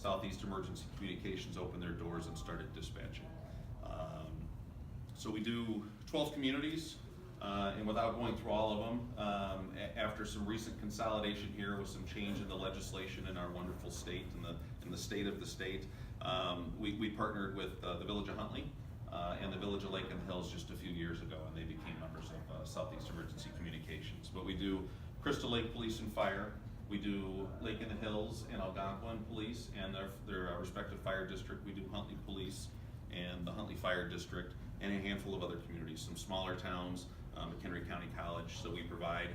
Southeast Emergency Communications opened their doors and started dispatching. So we do 12 communities, and without going through all of them, after some recent consolidation here with some change in the legislation in our wonderful state, in the state of the state, we partnered with the Village of Huntley and the Village of Lake in the Hills just a few years ago, and they became members of Southeast Emergency Communications. But we do Crystal Lake Police and Fire, we do Lake in the Hills and Algonquin Police and their respective fire district. We do Huntley Police and the Huntley Fire District, and a handful of other communities, some smaller towns, McHenry County College. So we provide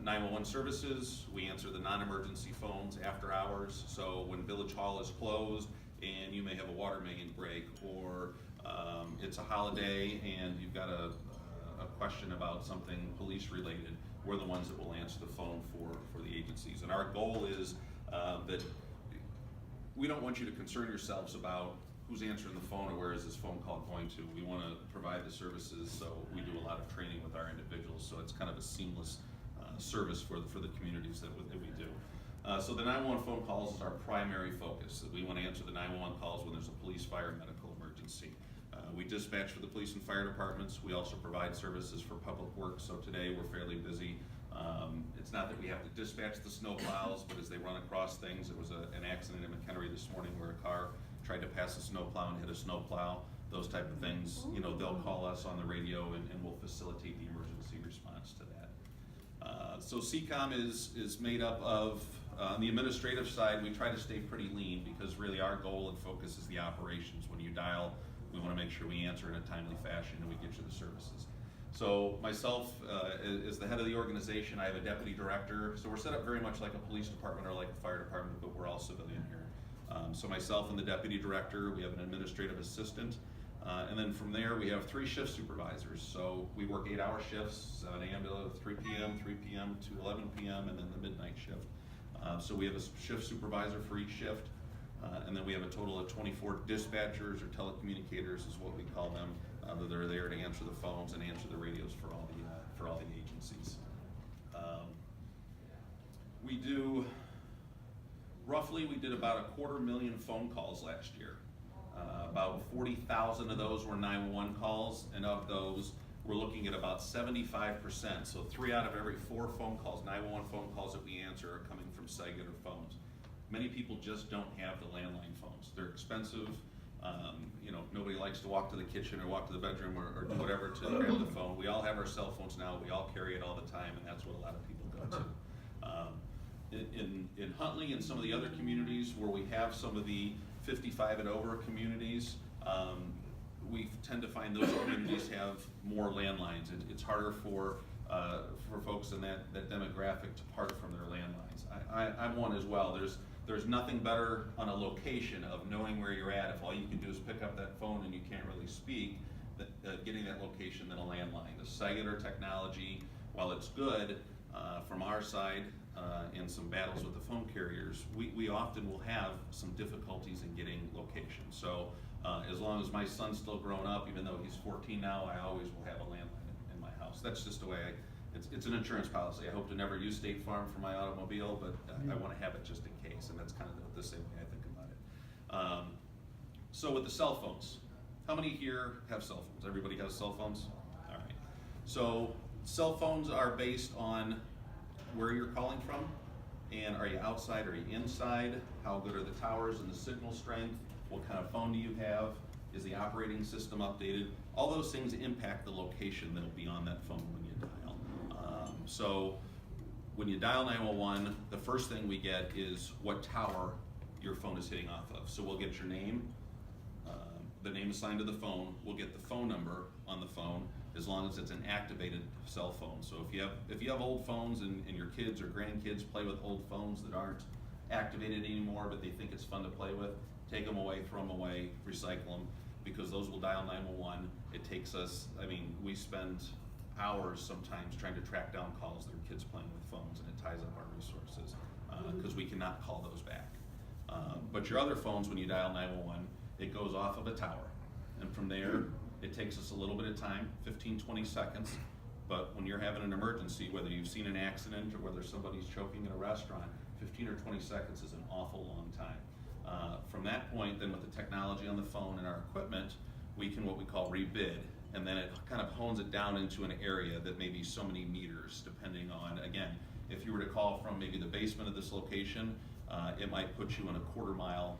911 services. We answer the non-emergency phones after hours. So when Village Hall is closed and you may have a water main break, or it's a holiday and you've got a question about something police related, we're the ones that will answer the phone for the agencies. And our goal is that we don't want you to concern yourselves about who's answering the phone or where is this phone call going to. We want to provide the services, so we do a lot of training with our individuals, so it's kind of a seamless service for the communities that we do. So the 911 phone calls is our primary focus. We want to answer the 911 calls when there's a police, fire, medical emergency. We dispatch for the police and fire departments. We also provide services for public works, so today we're fairly busy. It's not that we have to dispatch the snow plows, but as they run across things, there was an accident in McHenry this morning where a car tried to pass a snow plow and hit a snow plow. Those type of things, you know, they'll call us on the radio and we'll facilitate the emergency response to that. So SEECOM is made up of, on the administrative side, we try to stay pretty lean because really our goal and focus is the operations. When you dial, we want to make sure we answer in a timely fashion and we get you the services. So myself, as the head of the organization, I have a deputy director. So we're set up very much like a police department or like a fire department, but we're all civilian here. So myself and the deputy director, we have an administrative assistant, and then from there we have 3 shift supervisors. So we work 8-hour shifts, 7 a.m. to 3 p.m., 3 p.m. to 11 p.m., and then the midnight shift. So we have a shift supervisor for each shift, and then we have a total of 24 dispatchers or telecommunicators is what we call them, that are there to answer the phones and answer the radios for all the agencies. We do. Roughly, we did about 250,000 phone calls last year. About 40,000 of those were 911 calls, and of those, we're looking at about 75%. So 3 out of every 4 phone calls, 911 phone calls that we answer are coming from cellular phones. Many people just don't have the landline phones. They're expensive. You know, nobody likes to walk to the kitchen or walk to the bedroom or do whatever to grab the phone. We all have our cell phones now. We all carry it all the time, and that's what a lot of people go to. In Huntley and some of the other communities where we have some of the 55 and over communities, we tend to find those communities have more landlines. It's harder for folks in that demographic to part from their landlines. I'm one as well. There's nothing better on a location of knowing where you're at if all you can do is pick up that phone and you can't really speak, getting that location than a landline. The cellular technology, while it's good from our side, in some battles with the phone carriers, we often will have some difficulties in getting location. So as long as my son's still growing up, even though he's 14 now, I always will have a landline in my house. That's just the way it's an insurance policy. I hope to never use State Farm for my automobile, but I want to have it just in case, and that's kind of the same way I think about it. So with the cell phones, how many here have cell phones? Everybody has cell phones? All right. So cell phones are based on where you're calling from, and are you outside, are you inside, how good are the towers and the signal strength, what kind of phone do you have, is the operating system updated? All those things impact the location that'll be on that phone when you dial. So when you dial 911, the first thing we get is what tower your phone is hitting off of. So we'll get your name, the name assigned to the phone, we'll get the phone number on the phone, as long as it's an activated cell phone. So if you have old phones and your kids or grandkids play with old phones that aren't activated anymore, but they think it's fun to play with, take them away, throw them away, recycle them, because those will dial 911. It takes us, I mean, we spend hours sometimes trying to track down calls that are kids playing with phones, and it ties up our resources because we cannot call those back. But your other phones, when you dial 911, it goes off of a tower, and from there, it takes us a little bit of time, 15, 20 seconds, but when you're having an emergency, whether you've seen an accident or whether somebody's choking in a restaurant, 15 or 20 seconds is an awful long time. then with the technology on the phone and our equipment, we can what we call rebid, and then it kind of hones it down into an area that may be so many meters, depending on, again, if you were to call from maybe the basement of this location, it might put you in a quarter-mile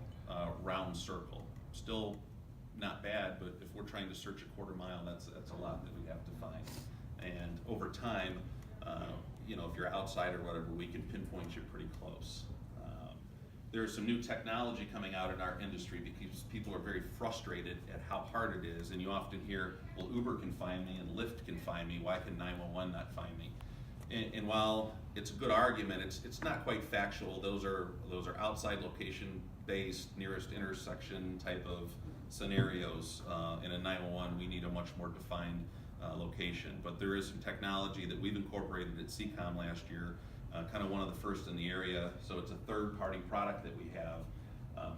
round circle. Still not bad, but if we're trying to search a quarter-mile, that's a lot that we have to find. And over time, you know, if you're outside or whatever, we can pinpoint you pretty close. There's some new technology coming out in our industry because people are very frustrated at how hard it is, and you often hear, well, Uber can find me and Lyft can find me, why can 911 not find me? And while it's a good argument, it's not quite factual. Those are outside location based, nearest intersection type of scenarios. In a 911, we need a much more defined location. But there is some technology that we've incorporated at SEECOM last year, kind of one of the first in the area. So it's a third-party product that we have.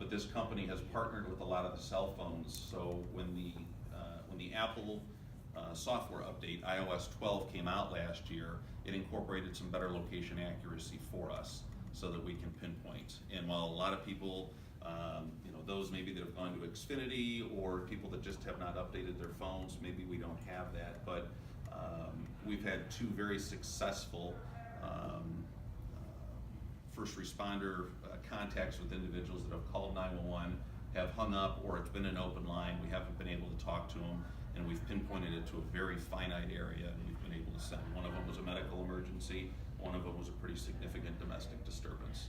But this company has partnered with a lot of the cell phones. So when the Apple software update, iOS 12, came out last year, it incorporated some better location accuracy for us so that we can pinpoint. And while a lot of people, you know, those maybe that have gone to Xfinity or people that just have not updated their phones, maybe we don't have that, but we've had two very successful first responder contacts with individuals that have called 911, have hung up, or it's been an open line, we haven't been able to talk to them, and we've pinpointed it to a very finite area, and we've been able to send. One of them was a medical emergency, one of them was a pretty significant domestic disturbance.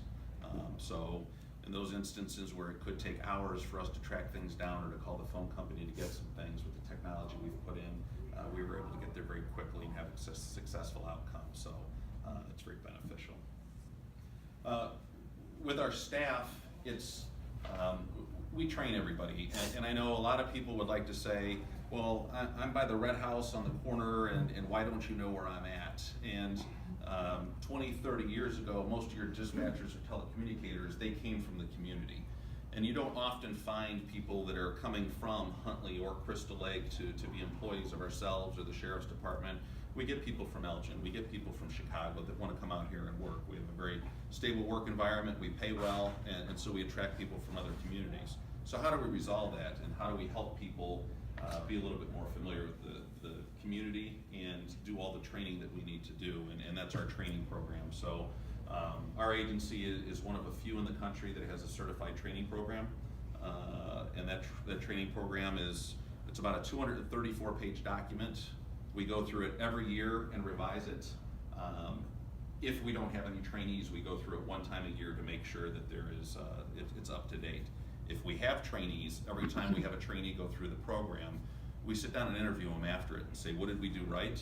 So in those instances where it could take hours for us to track things down or to call the phone company to get some things, with the technology we've put in, we were able to get there very quickly and have a successful outcome. So it's very beneficial. With our staff, it's we train everybody, and I know a lot of people would like to say, well, I'm by the red house on the corner, and why don't you know where I'm at? And 20, 30 years ago, most of your dispatchers or telecommunicators, they came from the community. And you don't often find people that are coming from Huntley or Crystal Lake to be employees of ourselves or the Sheriff's Department. We get people from Elgin, we get people from Chicago that want to come out here and work. We have a very stable work environment, we pay well, and so we attract people from other communities. So how do we resolve that, and how do we help people be a little bit more familiar with the community and do all the training that we need to do, and that's our training program. So our agency is one of a few in the country that has a certified training program, and that training program it's about a 234-page document. We go through it every year and revise it. If we don't have any trainees, we go through it one time a year to make sure that it's up to date. If we have trainees, every time we have a trainee go through the program, we sit down and interview them after it and say, what did we do right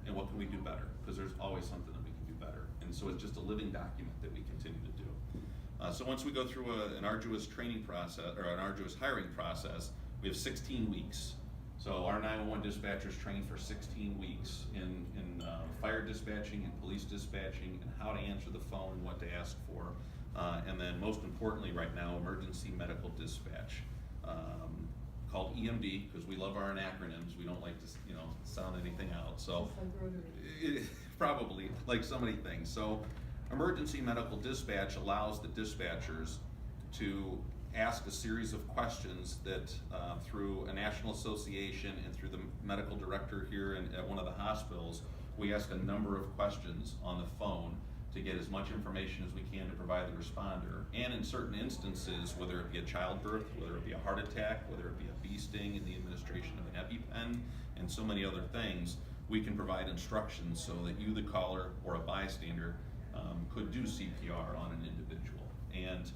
and what can we do better? Because there's always something that we can do better. And so it's just a living document that we continue to do. So once we go through an arduous training process, or an arduous hiring process, we have 16 weeks. So our 911 dispatchers train for 16 weeks in fire dispatching and police dispatching and how to answer the phone and what to ask for. And then most importantly right now, emergency medical dispatch, called EMD, because we love our acronyms. We don't like to sound anything out. So probably like so many things. So emergency medical dispatch allows the dispatchers to ask a series of questions that through a national association and through the medical director here at one of the hospitals, we ask a number of questions on the phone to get as much information as we can to provide the responder. And in certain instances, whether it be a childbirth, whether it be a heart attack, whether it be a bee sting in the administration of an EpiPen, and so many other things, we can provide instructions so that you, the caller, or a bystander, could do CPR on an individual. And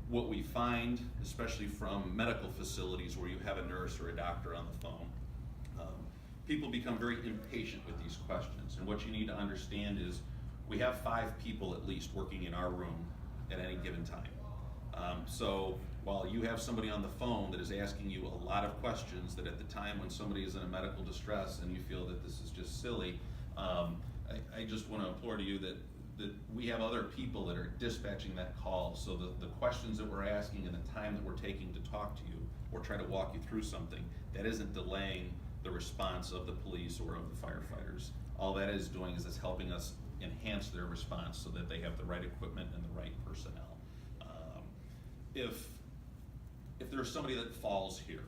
what we find, especially from medical facilities where you have a nurse or a doctor on the phone, people become very impatient with these questions. And what you need to understand is we have 5 people at least working in our room at any given time. So while you have somebody on the phone that is asking you a lot of questions that at the time when somebody is in a medical distress and you feel that this is just silly, I just want to implore to you that we have other people that are dispatching that call, so the questions that we're asking and the time that we're taking to talk to you or try to walk you through something, that isn't delaying the response of the police or of the firefighters. All that is doing is it's helping us enhance their response so that they have the right equipment and the right personnel. if there's somebody that falls here,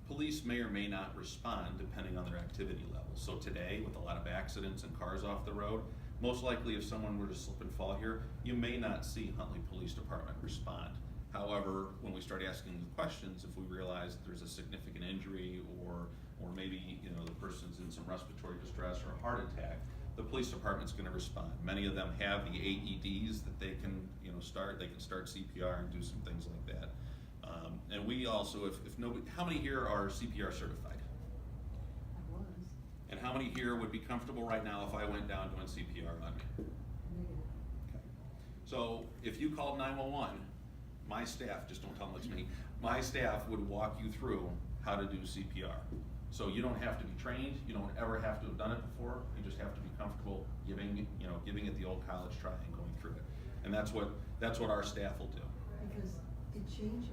police may or may not respond depending on their activity level. So today, with a lot of accidents and cars off the road, most likely if someone were to slip and fall here, you may not see Huntley Police Department respond. However, when we start asking the questions, if we realize that there's a significant injury or maybe the person's in some respiratory distress or a heart attack, the police department's going to respond. Many of them have the AEDs that they can start. They can start CPR and do some things like that. And we also, if nobody, how many here are CPR certified? I was. And how many here would be comfortable right now if I went down doing CPR on me? Okay. So if you called 911, my staff, just don't tell them it's me, my staff would walk you through how to do CPR. So you don't have to be trained, you don't ever have to have done it before, you just have to be comfortable giving it the old college try and going through it. And that's what our staff will do. Because it changes.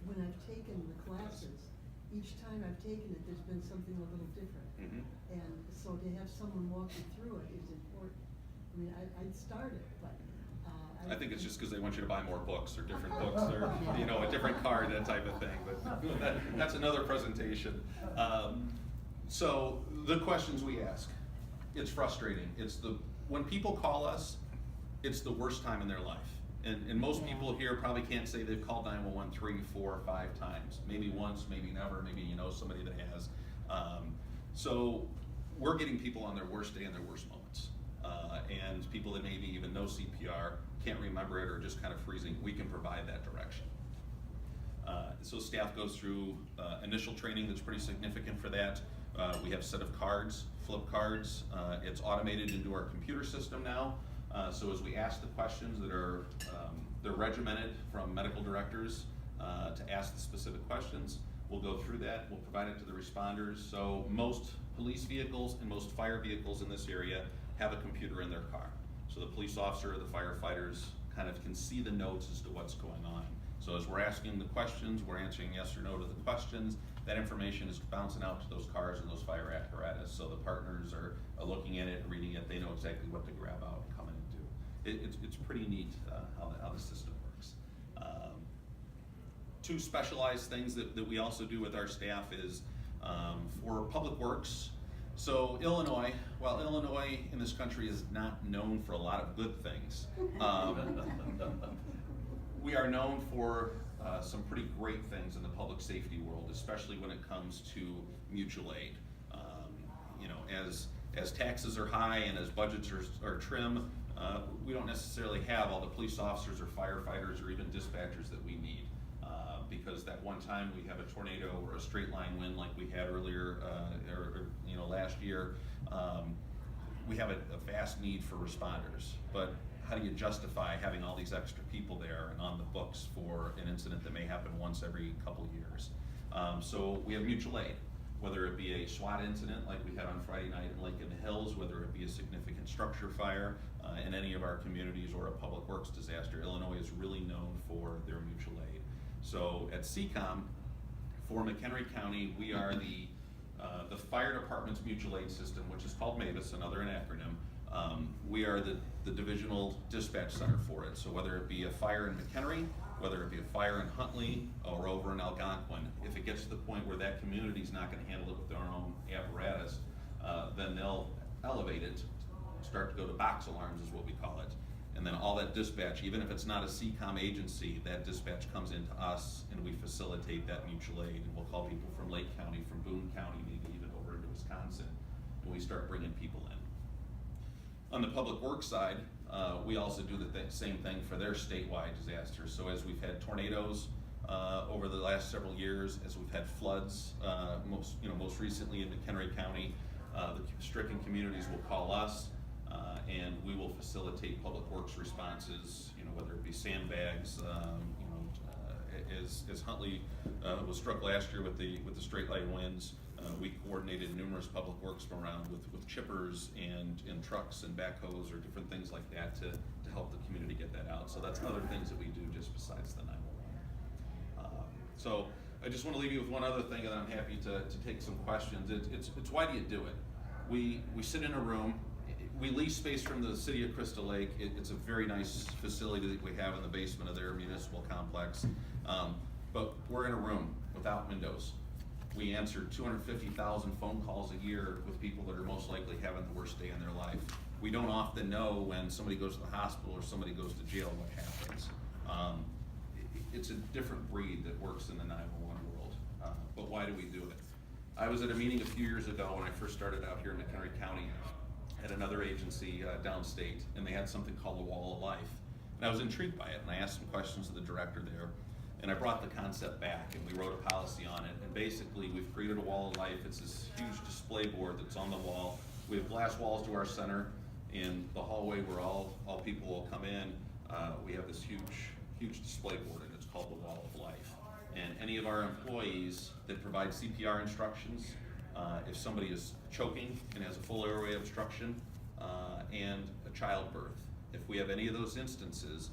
When I've taken the classes, each time I've taken it, there's been something a little different. Mm-hmm. And so to have someone walk you through it is important. I mean, I'd start it, but I think it's just because they want you to buy more books or different books or a different card, that type of thing. But that's another presentation. So the questions we ask, it's frustrating. When people call us, it's the worst time in their life. And most people here probably can't say they've called 911 3, 4, 5 times. Maybe once, maybe never, maybe you know somebody that has. So we're getting people on their worst day and their worst moments. And people that maybe even know CPR can't remember it or just kind of freezing, we can provide that direction. So staff goes through initial training that's pretty significant for that. We have a set of cards, flip cards. It's automated into our computer system now. So as we ask the questions they're regimented from medical directors to ask the specific questions. We'll go through that, we'll provide it to the responders. So most police vehicles and most fire vehicles in this area have a computer in their car. So the police officer or the firefighters kind of can see the notes as to what's going on. So as we're asking the questions, we're answering yes or no to the questions. That information is bouncing out to those cars and those fire apparatus. So the partners are looking at it, reading it, they know exactly what to grab out and come in and do. It's pretty neat how the system works. Two specialized things that we also do with our staff is for public works. So Illinois, while Illinois in this country is not known for a lot of good things, we are known for some pretty great things in the public safety world, especially when it comes to mutual aid. As taxes are high and as budgets are trim, we don't necessarily have all the police officers or firefighters or even dispatchers that we need. Because that one time we have a tornado or a straight line wind like we had earlier, last year, we have a vast need for responders. But how do you justify having all these extra people there and on the books for an incident that may happen once every couple years? So we have mutual aid, whether it be a SWAT incident like we had on Friday night in Lake in the Hills, whether it be a significant structure fire in any of our communities or a public works disaster. Illinois is really known for their mutual aid. So at SEECOM, for McHenry County, we are the fire department's mutual aid system, which is called MAVIS, another acronym. We are the divisional dispatch center for it. So whether it be a fire in McHenry, whether it be a fire in Huntley or over in Algonquin, if it gets to the point where that community is not going to handle it with their own apparatus, then they'll elevate it, start to go to box alarms is what we call it. And then all that dispatch, even if it's not a SEECOM agency, that dispatch comes into us and we facilitate that mutual aid. And we'll call people from Lake County, from Boone County, maybe even over into Wisconsin, and we start bringing people in. On the public works side, we also do the same thing for their statewide disasters. So as we've had tornadoes over the last several years, as we've had floods, most recently in McHenry County, the stricken communities will call us. And we will facilitate public works responses, whether it be sandbags, as Huntley was struck last year with the straight line winds. We coordinated numerous public works around with chippers and trucks and backhoes or different things like that to help the community get that out. So that's other things that we do just besides the 911. So I just want to leave you with one other thing, and I'm happy to take some questions. It's why do you do it? We sit in a room. We lease space from the city of Crystal Lake. It's a very nice facility that we have in the basement of their municipal complex. but we're in a room without windows. We answer 250,000 phone calls a year with people that are most likely having the worst day in their life. We don't often know when somebody goes to the hospital or somebody goes to jail what happens. It's a different breed that works in the 911 world, but why do we do it? I was at a meeting a few years ago when I first started out here in McHenry County at another agency downstate, and they had something called the Wall of Life. And I was intrigued by it, and I asked some questions to the director there, and I brought the concept back, and we wrote a policy on it. And basically, we've created a Wall of Life. It's this huge display board that's on the wall. We have glass walls to our center. In the hallway where all people will come in, we have this huge display board, and it's called the Wall of Life. And any of our employees that provide CPR instructions, if somebody is choking and has a full airway obstruction, and a childbirth, if we have any of those instances,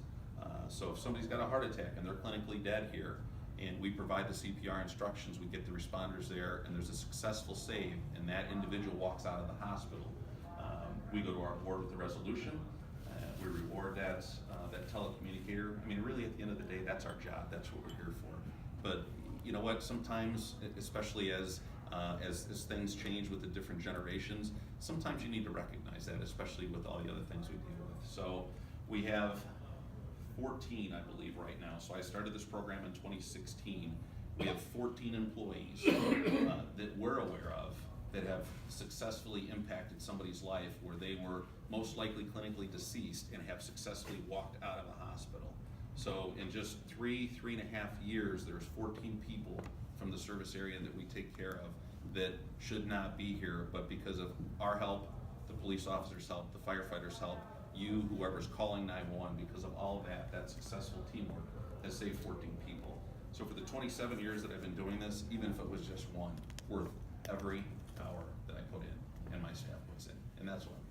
so if somebody's got a heart attack and they're clinically dead here, and we provide the CPR instructions, we get the responders there, and there's a successful save, and that individual walks out of the hospital, we go to our board with the resolution. We reward that telecommunicator. I mean, really, at the end of the day, that's our job. That's what we're here for. But you know what? Sometimes, especially as things change with the different generations, sometimes you need to recognize that, especially with all the other things we deal with. So we have 14, I believe, right now. So I started this program in 2016. We have 14 employees that we're aware of that have successfully impacted somebody's life where they were most likely clinically deceased and have successfully walked out of a hospital. So in just 3.5 years, there's 14 people from the service area that we take care of that should not be here, but because of our help, the police officers' help, the firefighters' help, you, whoever's calling 911, because of all of that successful teamwork has saved 14 people. So for the 27 years that I've been doing this, even if it was just one, worth every hour that I put in and my staff puts in, and that's what I'm